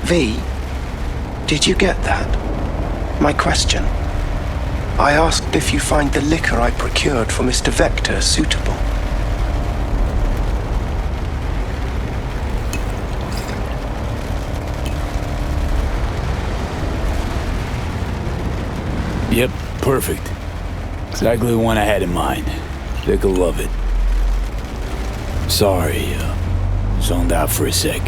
V, did you get that? My question. I asked if you find the liquor I procured for Mr. Vector suitable. Yep, perfect. Exactly the one I had in mind. They'll love it. Sorry, zoned out for a sec.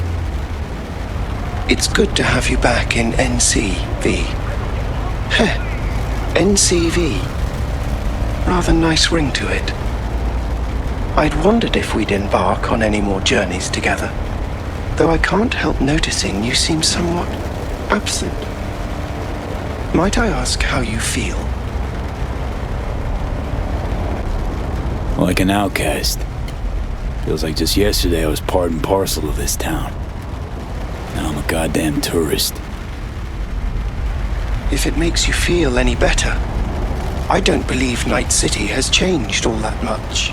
It's good to have you back in NCV. Heh, NCV. Rather nice ring to it. I'd wondered if we'd embark on any more journeys together, though I can't help noticing you seem somewhat absent. Might I ask how you feel? Like an outcast. Feels like just yesterday I was part and parcel of this town. Now I'm a goddamn tourist. If it makes you feel any better, I don't believe Night City has changed all that much.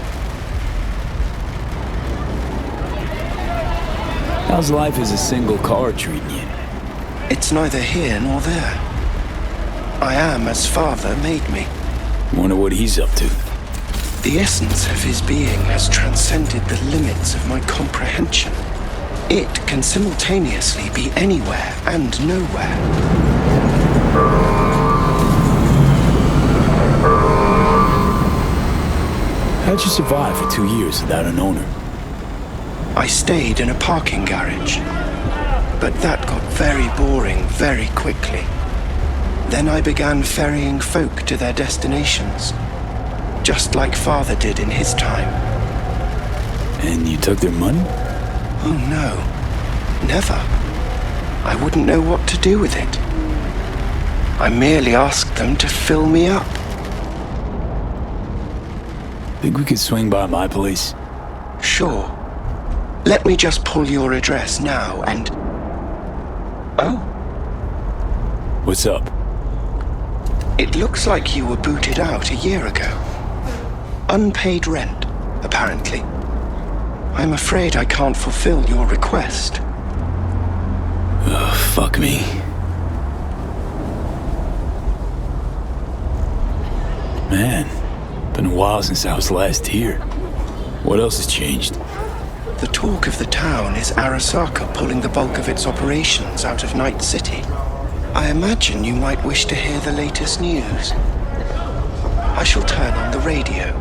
How's life as a single car treating you? It's neither here nor there. I am as Father made me. Wonder what he's up to. The essence of his being has transcended the limits of my comprehension. It can simultaneously be anywhere and nowhere. How'd you survive for 2 years without an owner? I stayed in a parking garage, but that got very boring very quickly. Then I began ferrying folk to their destinations, just like Father did in his time. And you took their money? Oh no, never. I wouldn't know what to do with it. I merely asked them to fill me up. Think we could swing by my place? Sure. Let me just pull your address now and... Oh? What's up? It looks like you were booted out a year ago. Unpaid rent, apparently. I'm afraid I can't fulfill your request. Oh, fuck me. Man, been a while since I was last here. What else has changed? The talk of the town is Arasaka pulling the bulk of its operations out of Night City. I imagine you might wish to hear the latest news. I shall turn on the radio.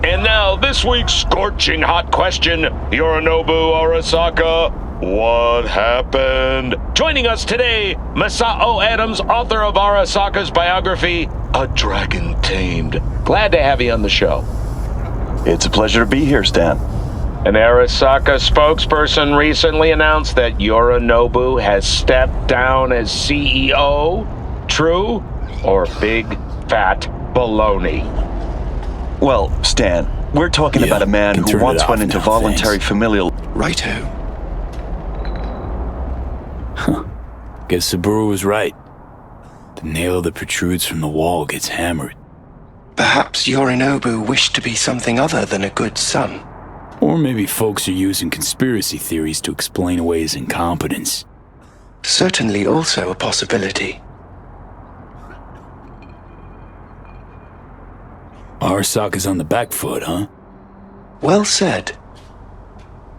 And now, this week's scorching hot question, Yorinobu Arasaka, what happened? Joining us today, Masao Adams, author of Arasaka's biography, A Dragon Tamed. Glad to have you on the show. It's a pleasure to be here, Stan. An Arasaka spokesperson recently announced that Yorinobu has stepped down as CEO. True or big fat baloney? Well, Stan, we're talking about a man who once went into voluntary familial... Righto. Huh. Guess Saburo was right. The nail that protrudes from the wall gets hammered. Perhaps Yorinobu wished to be something other than a good son. Or maybe folks are using conspiracy theories to explain away his incompetence. Certainly also a possibility. Arasaka's on the back foot, huh? Well said.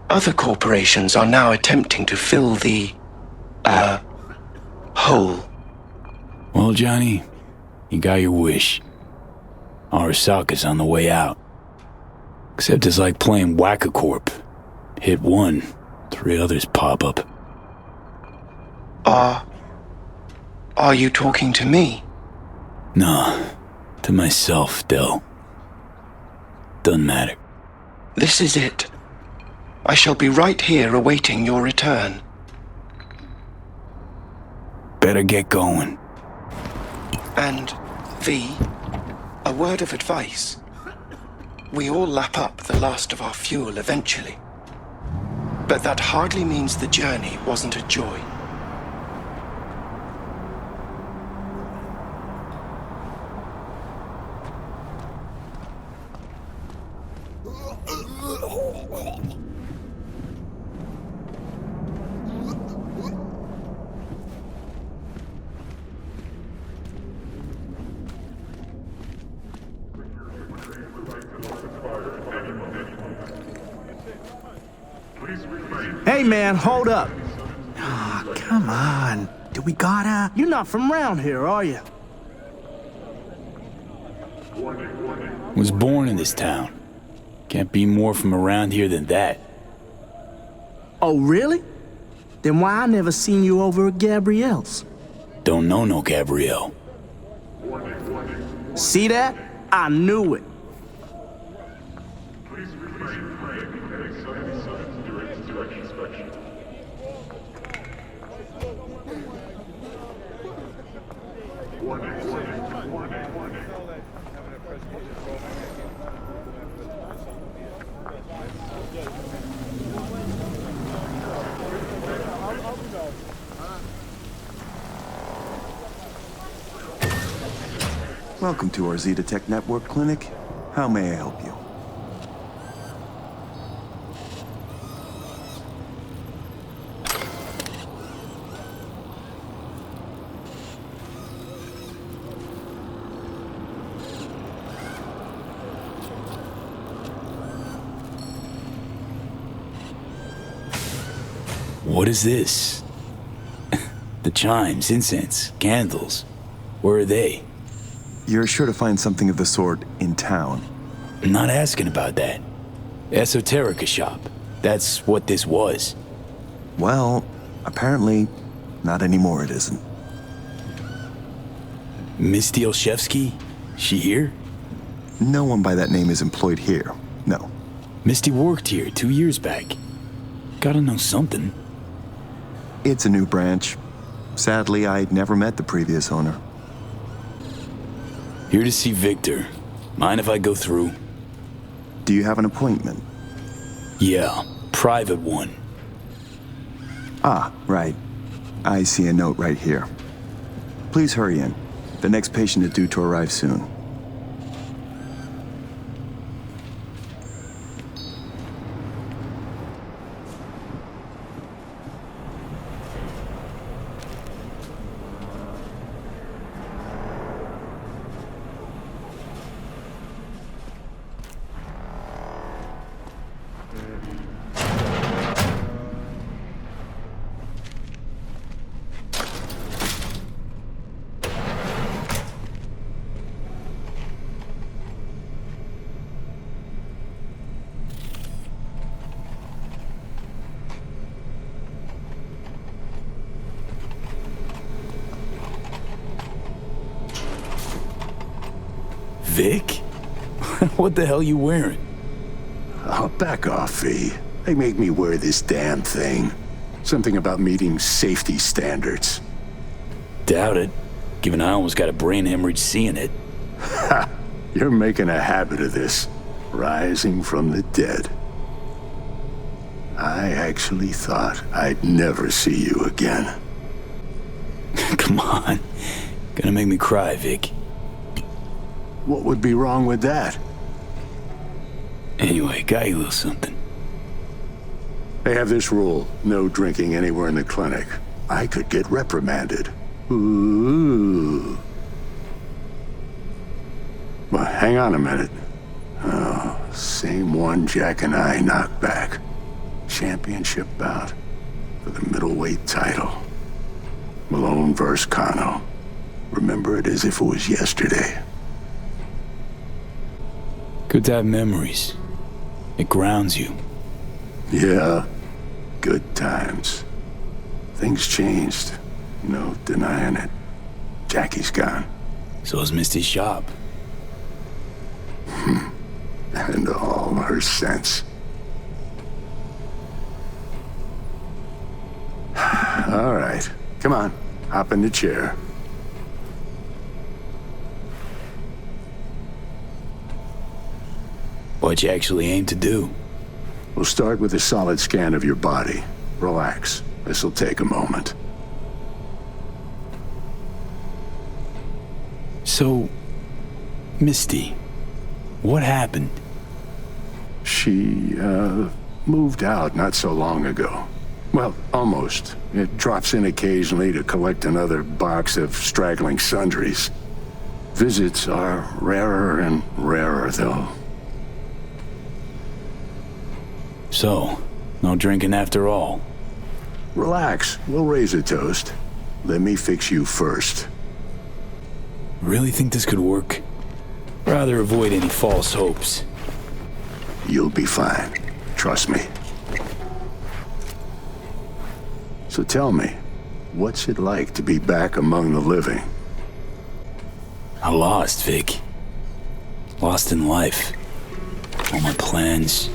Other corporations are now attempting to fill the... hole. Well, Johnny, you got your wish. Arasaka's on the way out. Except it's like playing Whack-A-Corp. Hit one, 3 others pop up. Are you talking to me? Nah, to myself, Del. Doesn't matter. This is it. I shall be right here awaiting your return. Better get going. And, V, a word of advice. We all lap up the last of our fuel eventually. But that hardly means the journey wasn't a joy. Hey, man, hold up. Oh, come on. Do we gotta? You're not from around here, are you? Was born in this town. Can't be more from around here than that. Oh, really? Then why I never seen you over at Gabrielle's? Don't know no Gabrielle. See that? I knew it. Welcome to our Zeta Tech Network Clinic. How may I help you? What is this? The chimes, incense, candles. Where are they? You're sure to find something of the sort in town. I'm not asking about that. Esoterica shop. That's what this was. Well, apparently, not anymore it isn't. Misty Olszewski? She here? No one by that name is employed here, no. Misty worked here 2 years back. Gotta know something. It's a new branch. Sadly, I'd never met the previous owner. Here to see Victor. Mind if I go through? Do you have an appointment? Yeah, private one. Ah, right. I see a note right here. Please hurry in. The next patient is due to arrive soon. Vic? What the hell you wearing? Oh, back off, V. They make me wear this damn thing. Something about meeting safety standards. Doubt it, given I almost got a brain hemorrhage seeing it. Ha! You're making a habit of this. Rising from the dead. I actually thought I'd never see you again. Come on. Gonna make me cry, Vic. What would be wrong with that? Anyway, got you a little something. They have this rule, no drinking anywhere in the clinic. I could get reprimanded. Ooh. Well, hang on a minute. Oh, same one Jack and I knocked back. Championship bout for the middleweight title. Malone versus Kano. Remember it as if it was yesterday. Good to have memories. It grounds you. Yeah, good times. Things changed. No denying it. Jackie's gone. So is Misty's shop. And all her sense. All right, come on, hop in the chair. What you actually aim to do? We'll start with a solid scan of your body. Relax, this'll take a moment. So, Misty, what happened? She, moved out not so long ago. Well, almost. It drops in occasionally to collect another box of straggling sundries. Visits are rarer and rarer, though. So, No drinking after all. Relax, we'll raise a toast. Let me fix you first. Really think this could work? Rather avoid any false hopes. You'll be fine. Trust me. So tell me, what's it like to be back among the living? I lost, Vic. Lost in life. All my plans,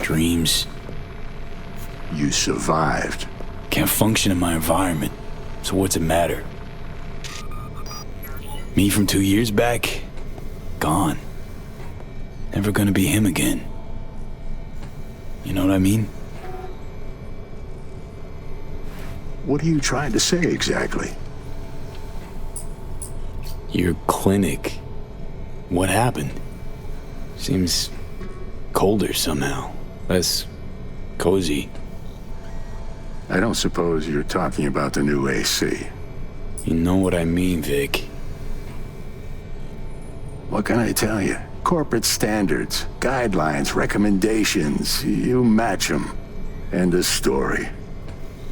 dreams. You survived. Can't function in my environment, so what's it matter? Me from 2 years back? Gone. Never gonna be him again. You know what I mean? What are you trying to say exactly? Your clinic. What happened? Seems colder somehow. Less cozy. I don't suppose you're talking about the new AC. You know what I mean, Vic. What can I tell you? Corporate standards, guidelines, recommendations, you match them. End of story.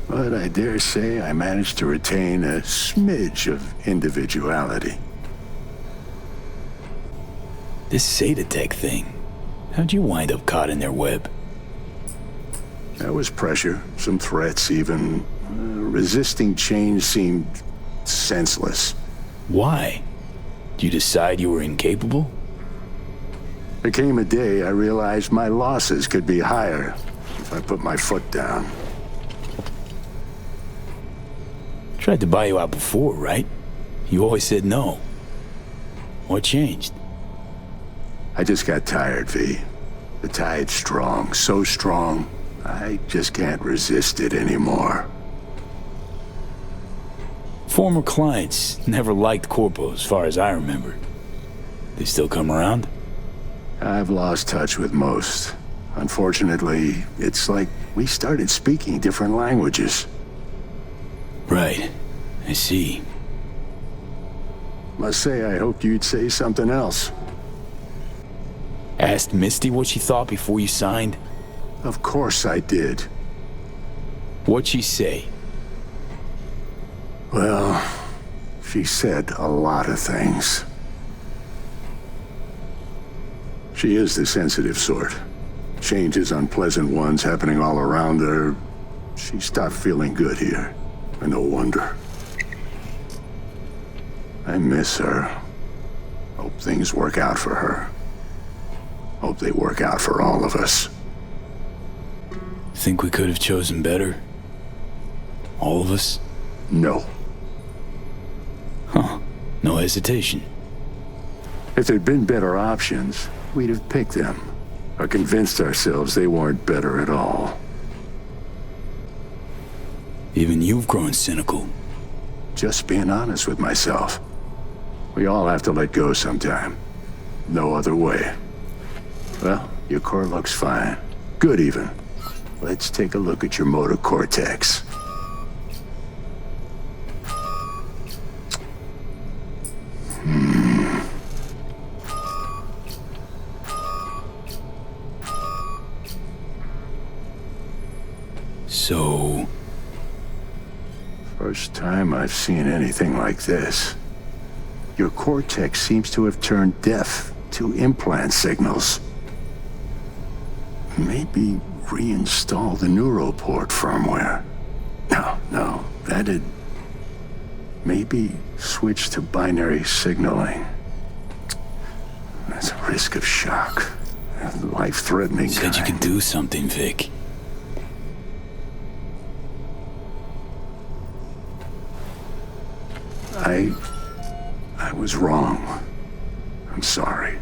But I dare say I managed to retain a smidge of individuality. This Satatech thing. How'd you wind up caught in their web? There was pressure, some threats even. Resisting change seemed senseless. Why? Did you decide you were incapable? There came a day I realized my losses could be higher if I put my foot down. Tried to buy you out before, right? You always said no. What changed? I just got tired, V. The tide's strong, so strong, I just can't resist it anymore. Former clients never liked Corpo as far as I remember. They still come around? I've lost touch with most. Unfortunately, it's like we started speaking different languages. Right. I see. Must say I hoped you'd say something else. Asked Misty what she thought before you signed? Of course I did. What'd she say? Well, she said a lot of things. She is the sensitive sort. Changes, unpleasant ones happening all around her. She stopped feeling good here. And no wonder. I miss her. Hope things work out for her. Hope they work out for all of us. Think we could have chosen better? All of us? No. Huh. No hesitation. If there'd been better options, we'd have picked them. Or convinced ourselves they weren't better at all. Even you've grown cynical. Just being honest with myself. We all have to let go sometime. No other way. Well, your core looks fine. Good even. Let's take a look at your motor cortex. So... First time I've seen anything like this. Your cortex seems to have turned deaf to implant signals. Maybe reinstall the neuroport firmware. No, that'd... Maybe switch to binary signaling. That's a risk of shock. Life-threatening kind. Said you could do something, Vic. I was wrong. I'm sorry.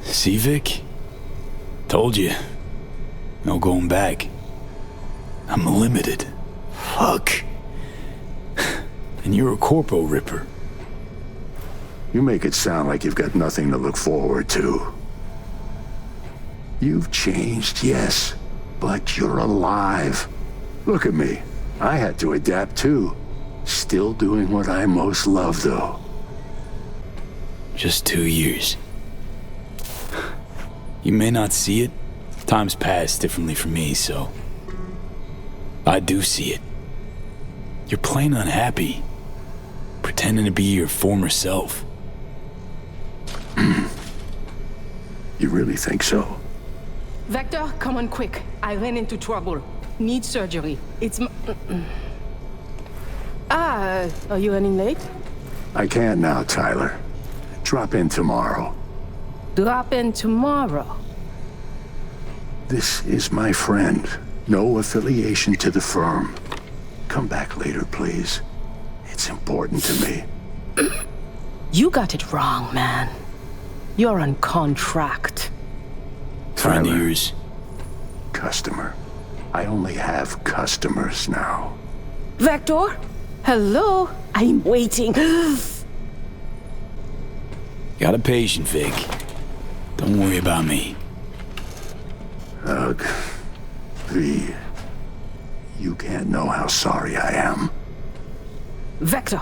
See, Vic? Told you. No going back. I'm limited. Fuck. And you're a corpo ripper. You make it sound like you've got nothing to look forward to. You've changed, yes, but you're alive. Look at me. I had to adapt too. Still doing what I most love, though. Just 2 years. You may not see it. Time's passed differently for me, so... I do see it. You're plain unhappy. Pretending to be your former self. You really think so? Vector, come on quick. I ran into trouble. Need surgery. It's are you running late? I can't now, Tyler. Drop in tomorrow. Drop in tomorrow. This is my friend. No affiliation to the firm. Come back later, please. It's important to me. You got it wrong, man. You're on contract. Friend of Tyler. yours. Customer. I only have customers now. Vector? Hello? I'm waiting. Got a patient, Vic. Don't worry about me. Ugh. V. You can't know how sorry I am. Vector.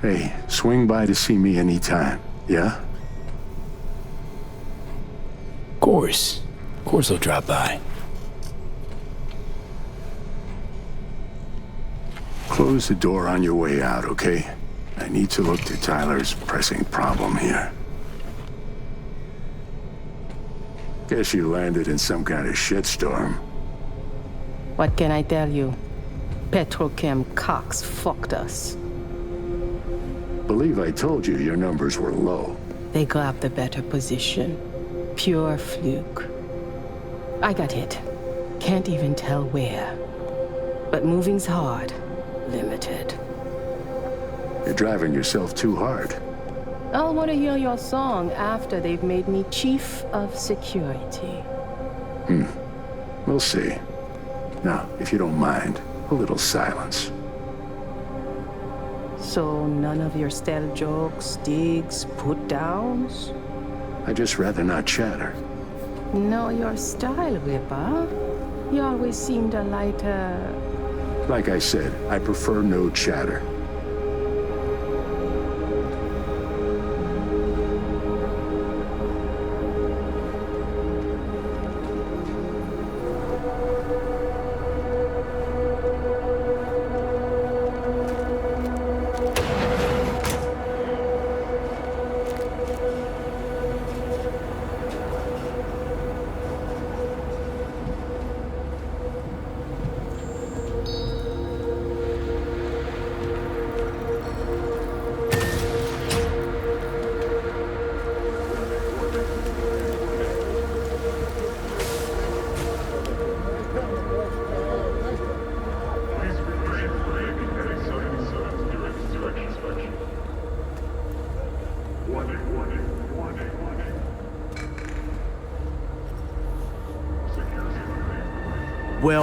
Hey, swing by to see me anytime, yeah? Of course I'll drop by. Close the door on your way out, okay? I need to look to Tyler's pressing problem here. Guess you landed in some kind of shitstorm. What can I tell you? Petrochem Cox fucked us. Believe I told you your numbers were low. They grabbed the better position. Pure fluke. I got hit. Can't even tell where. But moving's hard. Limited. You're driving yourself too hard. I'll want to hear your song after they've made me Chief of Security. We'll see. Now, if you don't mind, a little silence. So none of your stale jokes, digs, put-downs? I'd just rather not chatter. Know your style, Ripper. You always seemed a lighter... Like I said, I prefer no chatter.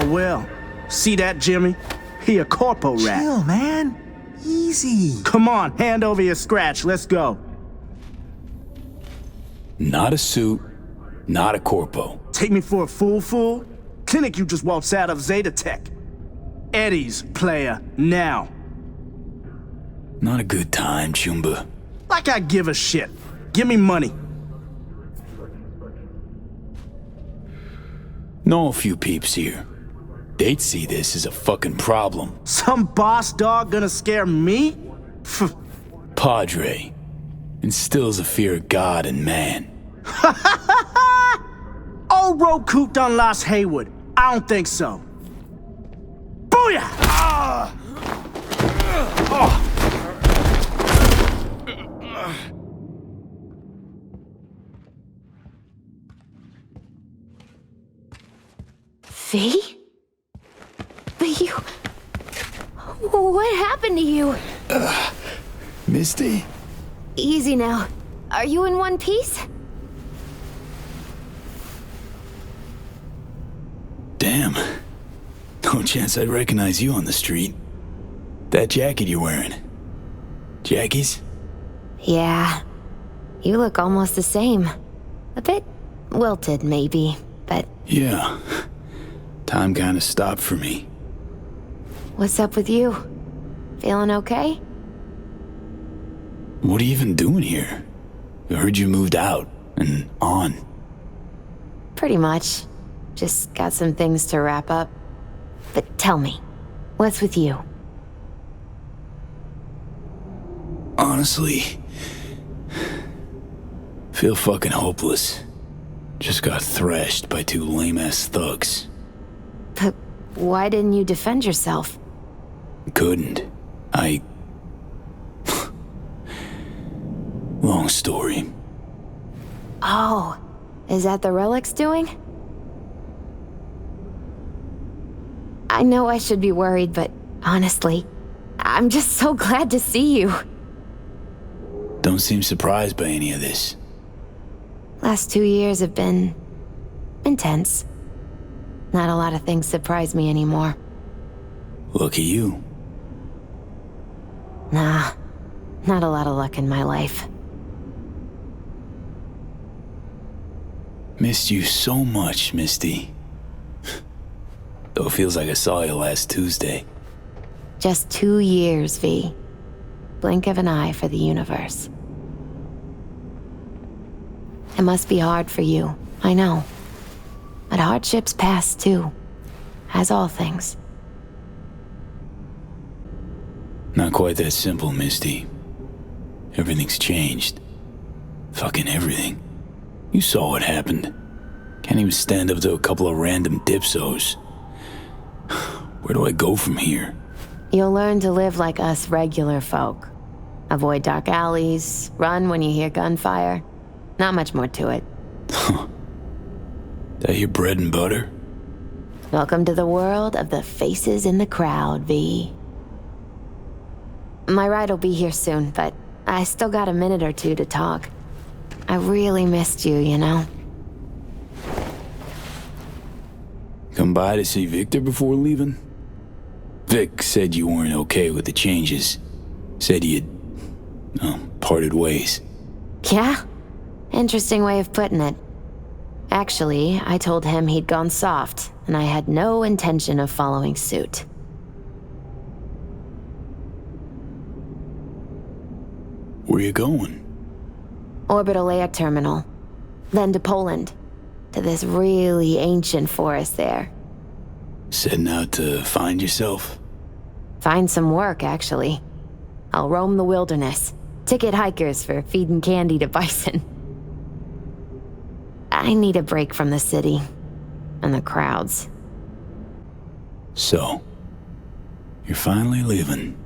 Well. See that, Jimmy? He a corpo rat. Chill, man. Easy. Come on, hand over your scratch. Let's go. Not a suit, not a corpo. Take me for a fool? Clinic you just waltzed out of Zeta Tech. Eddie's, player, now. Not a good time, Chumba. Like I give a shit. Give me money. Know a few peeps here. They'd see this as a fucking problem. Some boss dog gonna scare me? Padre instills a fear of God and man. Old road cooped on Las Haywood. I don't think so. Booyah! V? But you... What happened to you? Misty? Easy now. Are you in one piece? Damn. No chance I'd recognize you on the street. That jacket you're wearing. Jackie's? Yeah. You look almost the same. A bit wilted, maybe, but... Yeah. Time kinda stopped for me. What's up with you? Feeling okay? What are you even doing here? I heard you moved out and on. Pretty much. Just got some things to wrap up. But tell me, what's with you? Honestly, feel fucking hopeless. Just got thrashed by 2 lame-ass thugs. But why didn't you defend yourself? Couldn't. Long story. Oh, is that the Relic's doing? I know I should be worried, but honestly, I'm just so glad to see you. Don't seem surprised by any of this. Last 2 years have been intense. Not a lot of things surprise me anymore. Lucky you. Nah, not a lot of luck in my life. Missed you so much, Misty. Though it feels like I saw you last Tuesday. Just 2 years, V. Blink of an eye for the universe. It must be hard for you, I know. But hardships pass too, as all things. Not quite that simple, Misty. Everything's changed. Fucking everything. You saw what happened. Can't even stand up to a couple of random dipsos. Where do I go from here? You'll learn to live like us regular folk. Avoid dark alleys, run when you hear gunfire. Not much more to it. That your bread and butter? Welcome to the world of the faces in the crowd, V. My ride will be here soon, but I still got a minute or two to talk. I really missed you, you know? Come by to see Victor before leaving? Vic said you weren't okay with the changes. Said you'd, parted ways. Yeah? Interesting way of putting it. Actually, I told him he'd gone soft, and I had no intention of following suit. Where you going? Orbital air terminal. Then to Poland. To this really ancient forest there. Setting out to find yourself? Find some work, actually. I'll roam the wilderness. Ticket hikers for feeding candy to bison. I need a break from the city. And the crowds. So, you're finally leaving.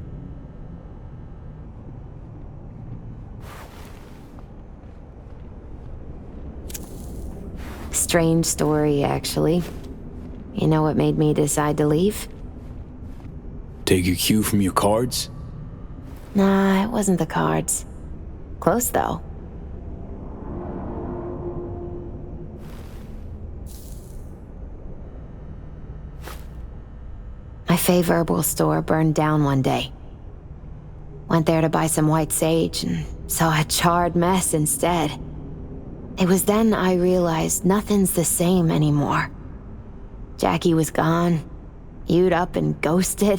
Strange story, actually. You know what made me decide to leave? Take your cue from your cards? Nah, it wasn't the cards. Close, though. My fave herbal store burned down one day. Went there to buy some white sage and saw a charred mess instead. It was then I realized nothing's the same anymore. Jackie was gone, you'd up and ghosted.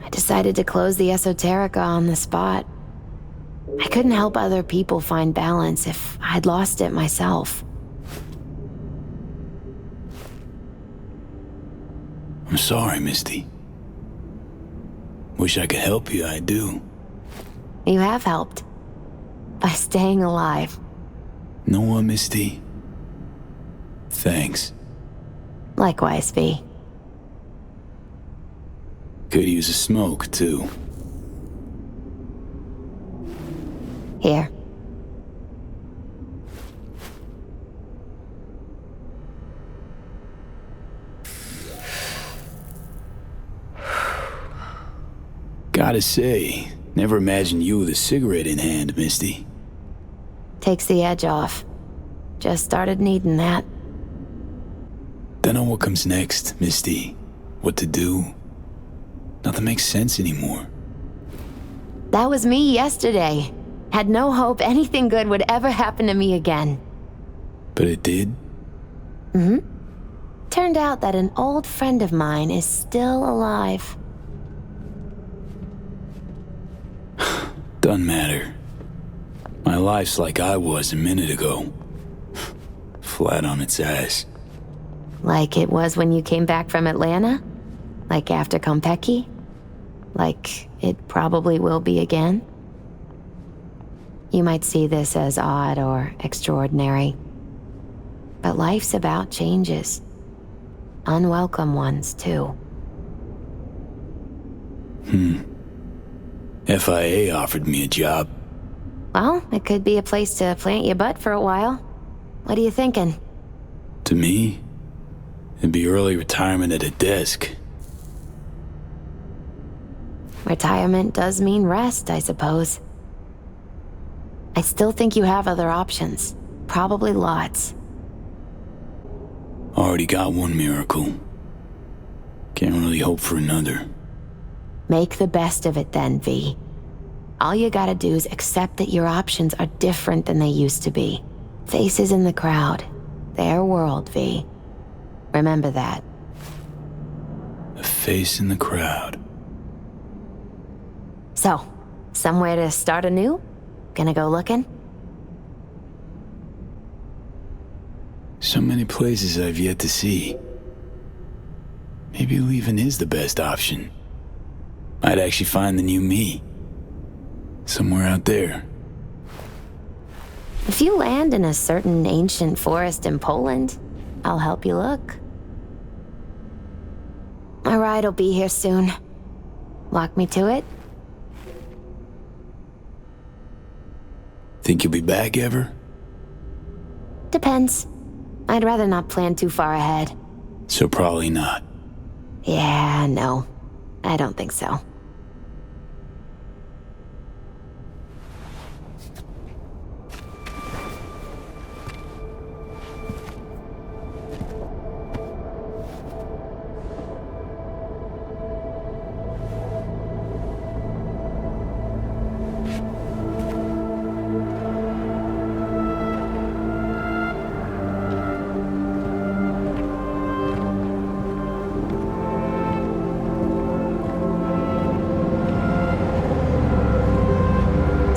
I decided to close the esoterica on the spot. I couldn't help other people find balance if I'd lost it myself. I'm sorry, Misty. Wish I could help you, I do. You have helped. By staying alive. Know what, Misty? Thanks. Likewise, V. Could use a smoke, too. Here. Gotta say, never imagined you with a cigarette in hand, Misty. Takes the edge off. Just started needing that. Don't know what comes next, Misty. What to do. Nothing makes sense anymore. That was me yesterday. Had no hope anything good would ever happen to me again. But it did? Mm-hmm. Turned out that an old friend of mine is still alive. Doesn't matter. My life's like I was a minute ago. Flat on its ass. Like it was when you came back from Atlanta? Like after Konpeki? Like it probably will be again? You might see this as odd or extraordinary. But life's about changes. Unwelcome ones, too. FIA offered me a job. Well, it could be a place to plant your butt for a while. What are you thinking? To me, it'd be early retirement at a desk. Retirement does mean rest, I suppose. I still think you have other options. Probably lots. Already got one miracle. Can't really hope for another. Make the best of it then, V. All you gotta do is accept that your options are different than they used to be. Faces in the crowd. Their world, V. Remember that. A face in the crowd. So, somewhere to start anew? Gonna go looking? So many places I've yet to see. Maybe leaving is the best option. I'd actually find the new me. Somewhere out there. If you land in a certain ancient forest in Poland, I'll help you look. My ride will be here soon. Walk me to it? Think you'll be back ever? Depends. I'd rather not plan too far ahead. So probably not. Yeah, no. I don't think so.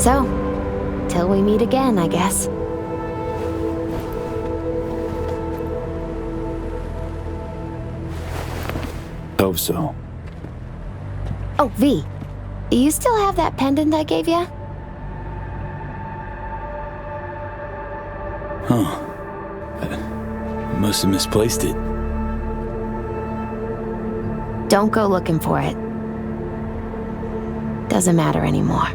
So, till we meet again, I guess. Hope so. Oh, V. Do you still have that pendant I gave you? Huh. I must have misplaced it. Don't go looking for it. Doesn't matter anymore.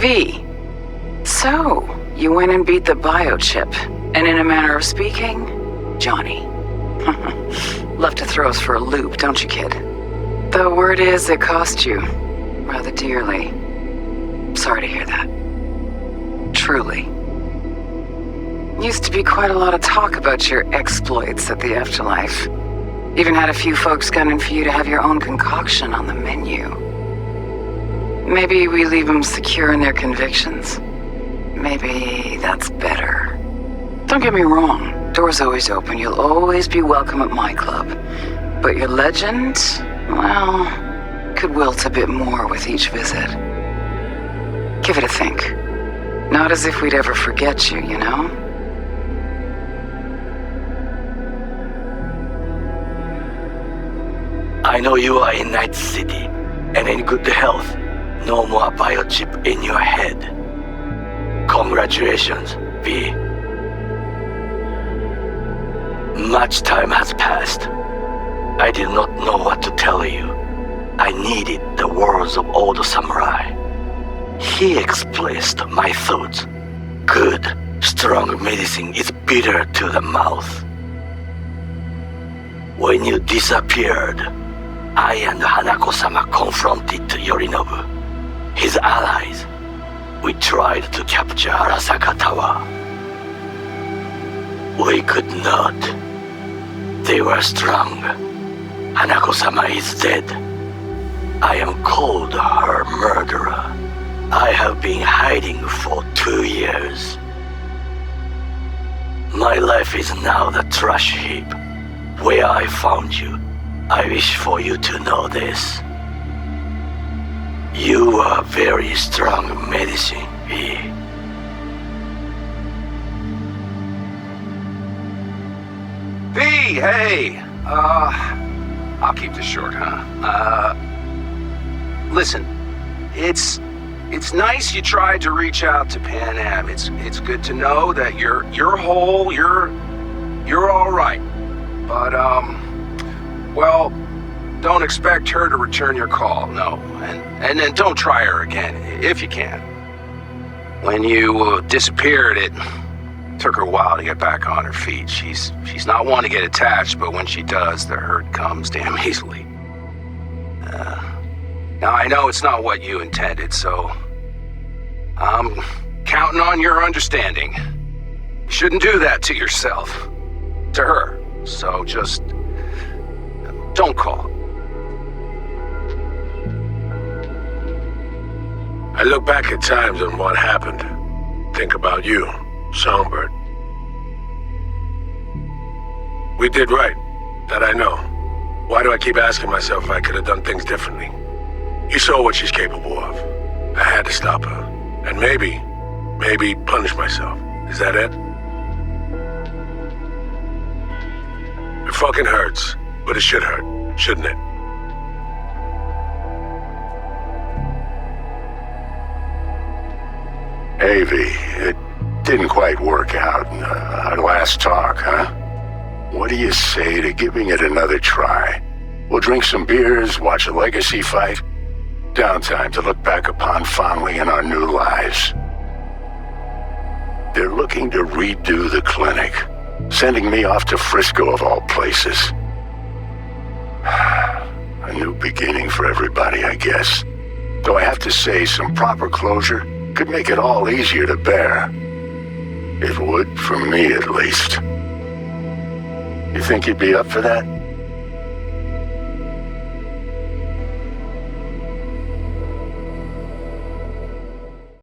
V. So, you went and beat the biochip, and in a manner of speaking, Johnny. Love to throw us for a loop, don't you, kid? The word is it cost you rather dearly. Sorry to hear that. Truly. Used to be quite a lot of talk about your exploits at the afterlife. Even had a few folks gunning for you to have your own concoction on the menu. Maybe we leave them secure in their convictions. Maybe that's better. Don't get me wrong. Door's always open. You'll always be welcome at my club. But your legend, well, could wilt a bit more with each visit. Give it a think. Not as if we'd ever forget you, you know? I know you are in Night City, and in good health. No more biochip in your head. Congratulations, V. Much time has passed. I did not know what to tell you. I needed the words of old samurai. He expressed my thoughts. Good, strong medicine is bitter to the mouth. When you disappeared, I and Hanako-sama confronted Yorinobu, his allies. We tried to capture Arasaka Tower. We could not. They were strong. Hanako-sama is dead. I am called her murderer. I have been hiding for 2 years. My life is now the trash heap where I found you. I wish for you to know this. You are very strong medicine, V. V, hey! I'll keep this short, huh? Listen, it's nice you tried to reach out to Pan Am. It's good to know that you're whole, you're all right. But, well, don't expect her to return your call, no. And then don't try her again, if you can. When you disappeared, it took her a while to get back on her feet. She's not one to get attached, but when she does, the hurt comes damn easily. Now, I know it's not what you intended, so I'm counting on your understanding. You shouldn't do that to yourself, to her. So just don't call. I look back at times on what happened. Think about you, Songbird. We did right, that I know. Why do I keep asking myself if I could have done things differently? You saw what she's capable of. I had to stop her. And maybe punish myself. Is that it? It fucking hurts, but it should hurt, shouldn't it? Hey, V, it didn't quite work out in our last talk, huh? What do you say to giving it another try? We'll drink some beers, watch a legacy fight. Downtime to look back upon fondly in our new lives. They're looking to redo the clinic, sending me off to Frisco of all places. A new beginning for everybody, I guess. Though I have to say, some proper closure could make it all easier to bear. It would, for me at least. You think you'd be up for that?